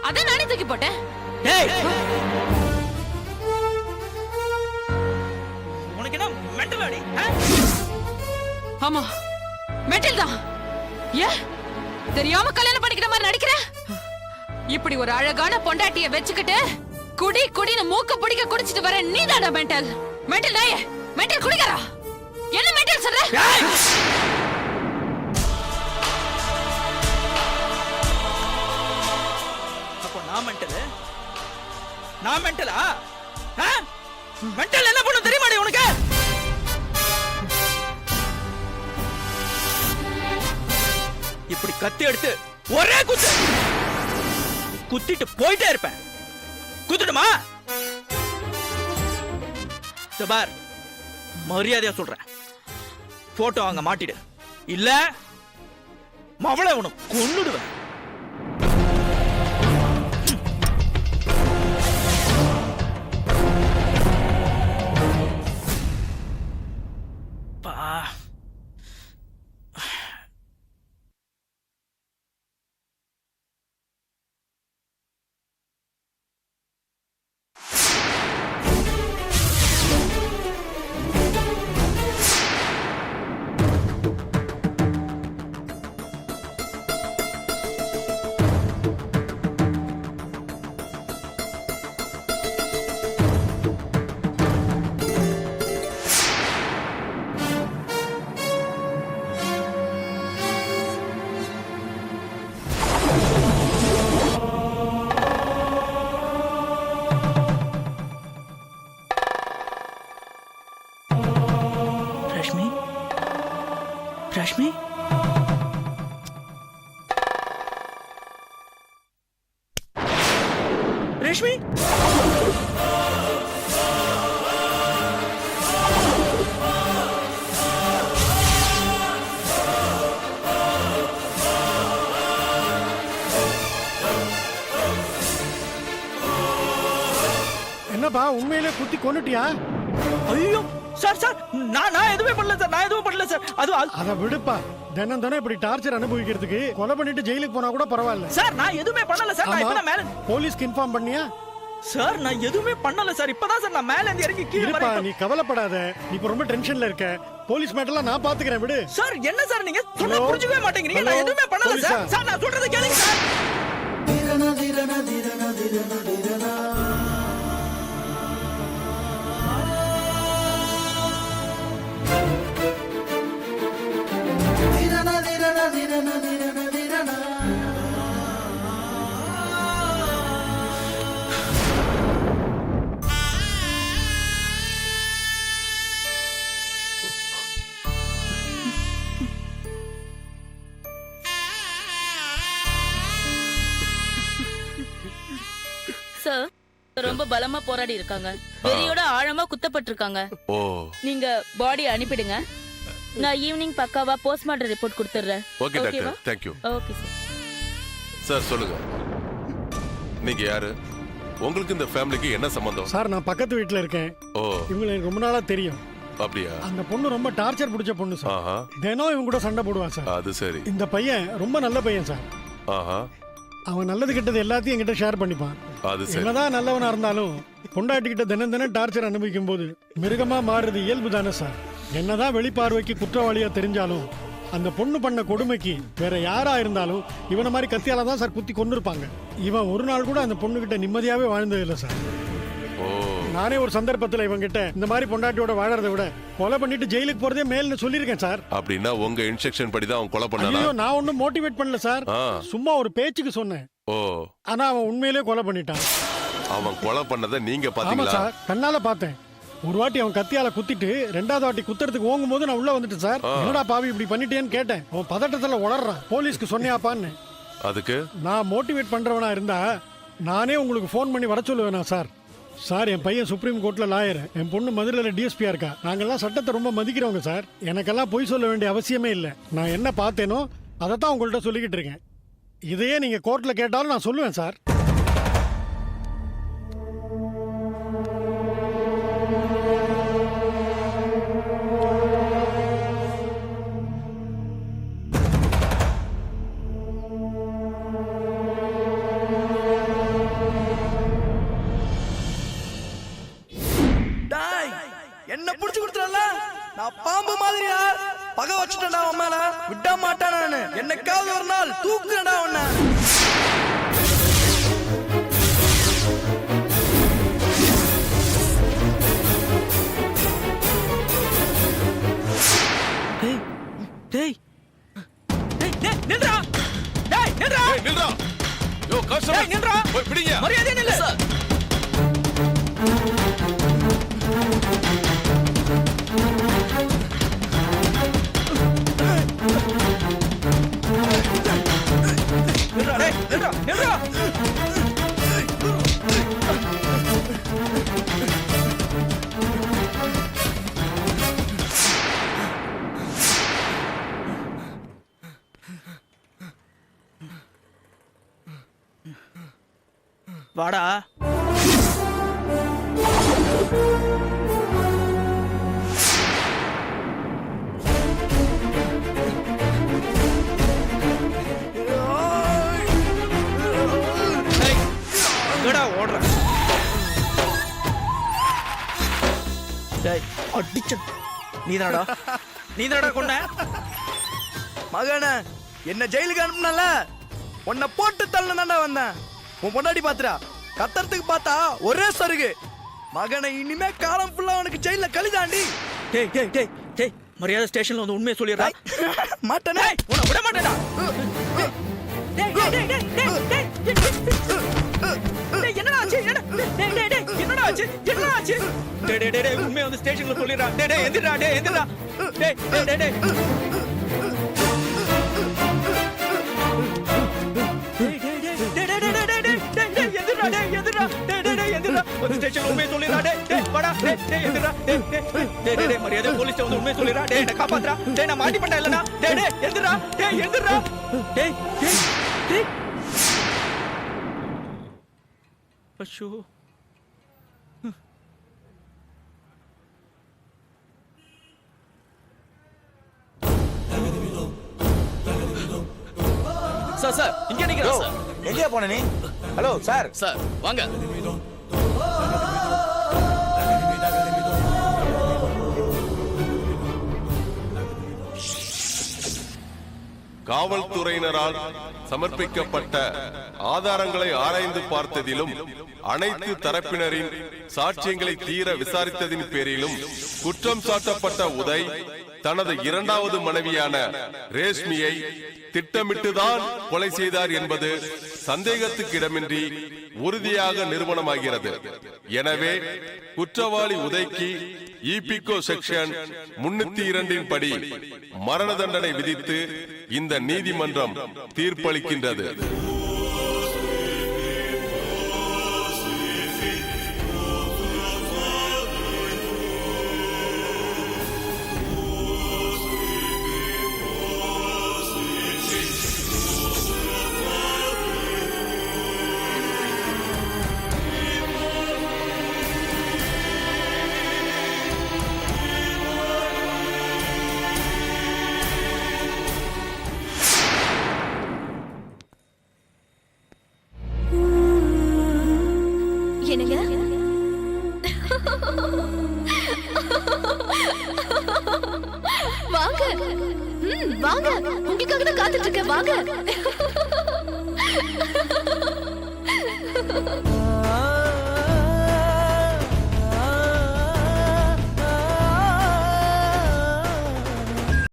அத நானே தூக்கி போட்டேன். டேய் உனக்கு என்ன மெண்டல் அடி? ஆமா மெண்டல் தான். ஏ தெரியாம கல்யாணம் பண்ணிக்கிற மாதிரி நடிக்கிற? இப்படி ஒரு அழகான பொண்டாட்டிய வெச்சுக்கிட்டு குடி குடின்னு மூக்க பிடிக்க குடிச்சிட்டு வர நீதான மெண்டல்? மெண்டல் நாயே, மெண்டல் குடிக்கறா. என்ன மெண்டல் சொல்ற? அப்போ நான் மெண்டலா? மெண்டல் என்ன பண்ணும் தெரியுமாடி உனக்கு? இப்படி கத்தி எடுத்து ஒரே குத்து குத்திட்டு போயிட்டே இருப்பேன். குத்துடுமா? பார், மரியாதையா சொல்றேன், போட்டோ அங்க மாட்டிடு, இல்ல மவளை உனக்கு கொன்னுடுவேன். ரஷ்மி, ரஷ்மி, என்னப்பா உண்மையிலே குத்தி கொன்னுட்டியா? ஐயோ சார் சார், நான் எதுவுமே பண்ணல சார், நான் எதுவும் பண்ணல சார். அத விடுப்பா. தினம் தினம் இப்படி டார்ச்சர் அனுபவிக்கிறதுக்கு கொலை பண்ணிட்டு ஜெயிலுக்கு போனா கூட பரவாயில்ல சார். நான் எதுவுமே பண்ணல சார். நான் இப்பதான் மேல போலீஸ்க்கு இன்ஃபார்ம் பண்ணியா? சார் நான் எதுவுமே பண்ணல சார். இப்பதான் சார் நான் மேல இருந்து இறங்கி கீழே வரேன். நீ கவலைப்படாத, நீ இப்ப ரொம்ப டென்ஷன்ல இருக்க. போலீஸ் மேட்டர்லாம் நான் பாத்துக்கிறேன், விடு. சார் என்ன சார் நீங்க சொன்னா புரிஞ்சுக்கவே மாட்டேங்கிறீங்க. நான் எதுவுமே பண்ணல சார். சார் நான் சொல்றதை கேளுங்க சார். திரனா திரனா திரனா திரனா திரனா சார் ரொம்ப பலமா போராடி இருக்காங்க. வெறியோட ஆழமா குத்தப்பட்டிருக்காங்க. நீங்க பாடி அனுப்பிடுங்க. நான் ஈவினிங் பக்காவா போஸ்ட்மார்ட்டம் ரிப்போர்ட் கொடுத்துறேன். Okay doctor, thank you. Okay sir. Sir சொல்லுங்க, நீங்க யாரு? உங்களுக்கு இந்த ஃபேமிலிக்கு என்ன சம்பந்தம்? சார் நான் பக்கத்து வீட்ல இருக்கேன். இவங்க எனக்கு ரொம்ப நாளா தெரியும். அப்படியா? அந்த பொண்ணு ரொம்ப டார்ச்சர் பிடிச்ச பொண்ணு சார். தினம் இவங்க கூட சண்டை போடுவான் சார். அது சரி. இந்த பையன் ரொம்ப நல்ல பையன் சார். அவன் நல்லது கெட்டது எல்லாத்தையும் என்கிட்ட ஷேர் பண்ணிப்பான். என்னதான் நல்லவனா இருந்தாலும் பொண்டாட்டிக்கிட்ட தினம் தினம் டார்ச்சர் அனுபவிக்கும் போது மிருகமா மாறுறது இயல்பு தானே சார். என்னதான் வெளிப்பார்வைக்கு குற்றவாளியா தெரிஞ்சாலும் அந்த பொண்ணு பண்ண கொடுமைக்கு வேற யாரா இருந்தாலும் இவனை மாதிரி கத்தியால தான் சார் குத்தி கொண்டு இருப்பாங்க. இவன் ஒரு நாள் கூட அந்த பொண்ணு கிட்ட நிம்மதியாவே வாழ்ந்தது இல்லை சார். நானே ஒரு சந்தர்ப்பத்துல இவன் கிட்ட இந்த மாதிரி பொண்டாட்டியோட வாழறதை விட கொலை பண்ணிட்டு ஜெயிலுக்கு போறதே மேல்னு சொல்லியிருக்கேன் சார். அப்படின்னா உங்க இன்ஸ்ட்ரக்ஷன் படி தான் அவன் கொலை பண்ணானா? நான் ஒன்னும் மோட்டிவேட் பண்ணல சார், சும்மா ஒரு பேச்சுக்கு சொன்னேன். ஆனா அவன் உண்மையிலேயே கொலை பண்ணிட்டான். அவன் கொலை பண்ணதை நீங்க ஆமா பாத்தீங்களா? சார், கண்ணால பார்த்தேன். ஒரு வாட்டி அவன் கத்தியால குத்திட்டு ரெண்டாவது வாட்டி குத்துறதுக்கு ஓங்கும் போது நான் உள்ள வந்துட்டேன் சார். என்னடா பாவி இப்படி பண்ணிட்டேன்னு கேட்டேன். அவன் பதட்டத்துல உளறான். போலீஸ்க்கு சொன்னியாப்பான்னு. அதுக்கு நான் மோட்டிவேட் பண்றவனா இருந்தா நானே உங்களுக்கு போன் பண்ணி வர சொல்லுவேனா சார். சார் என் பையன் சுப்ரீம் கோர்ட்ல லாயர், என் பொண்ணு மதுரையில டிஎஸ்பியா இருக்கா. நாங்கெல்லாம் சட்டத்தை ரொம்ப மதிக்கிறவங்க சார். எனக்கெல்லாம் பொய் சொல்ல வேண்டிய அவசியமே இல்லை. நான் என்ன பார்த்தேனோ அதைத்தான் உங்கள்கிட்ட சொல்லிக்கிட்டு இருக்கேன். இதையே நீங்க கோர்ட்ல கேட்டாலும் நான் சொல்லுவேன் சார். நான் பாம்பு மாதிரியா பகை வச்சுட்டேன்டா உன் மேல விட மாட்டேன் நானு என்னைக்காவது ஒரு நாள் தூக்குறேன்டா உன்னை டேய் டேய் டேய் நில்றா டேய் நில்றா ஏய் நில்றா யோ கான்ஸ்டபிள் டேய் நில்றா போய் பிடிங்க மரியாதை நில்லு சார் நில்றா டேய் நில்றா நில்றா வாடா எங்கடா ஓடுற டேய் அடிச்ச நீதானடா கொன்ன மகனே என்ன ஜெயிலுக்கு அனுப்புனல உன்னை போட்டு தள்ளனடா வந்தேன் உன் பொண்டாடி பாத்துறா கத்தறதுக்கு பார்த்தா ஒரே சருகு மகனை இனிமே காலம் ஃபுல்லா உனக்கு ஜெயில கழிதாண்டி டேய் டேய் டேய் டேய் மரியாதை ஸ்டேஷன்ல வந்து உண்மையை சொல்லிடுறா மாட்டேனே உன்னை விட மாட்டேடா டேய் டேய் டேய் டேய் டேய் என்னடா ஆச்சு என்னடா ஆச்சு டேய் டேய் டேய் உண்மையை வந்து ஸ்டேஷன்ல சொல்லிடுறா டேய் டேய் எந்திரடா டேய் எந்திரடா டேய் டேய் டேய் டேய் மரியாதை போலீஸ் வந்து உண்மை சொல்லிடுறா டேய் என்ன காப்பாத்துறா டேய் நான் மாட்டி பட்டா இல்லனா டேய் டேய் எந்திரா டேய் எந்திரா டேய் டேய் டேய் அச்சோ சார் சார் இங்க நிக்கிறேன் சார் எங்கேயா போன நீ ஹலோ சார் சார் வாங்க காவல்துறையினரால் சமர்ப்பிக்கப்பட்ட ஆதாரங்களை ஆராய்ந்து பார்த்ததிலும் அனைத்து தரப்பினரின் சாட்சியங்களை தீர விசாரித்ததின் பேரிலும் குற்றம் சாட்டப்பட்ட உதய் தனது இரண்டாவது மனைவியான ரேஷ்மியை திட்டமிட்டுதான் கொலை செய்தார் என்பது சந்தேகத்துக்கு இடமின்றி உறுதியாக நிரூபணமாகிறது. எனவே குற்றவாளி உதய்க்கு ஈபிகோ செக்ஷன் 302 படி மரண தண்டனை விதித்து இந்த நீதிமன்றம் தீர்ப்பளிக்கின்றது. என்னங்க வாங்க வாங்க உங்களுக்காக தான் காத்துட்டு இருக்கேன் வாங்க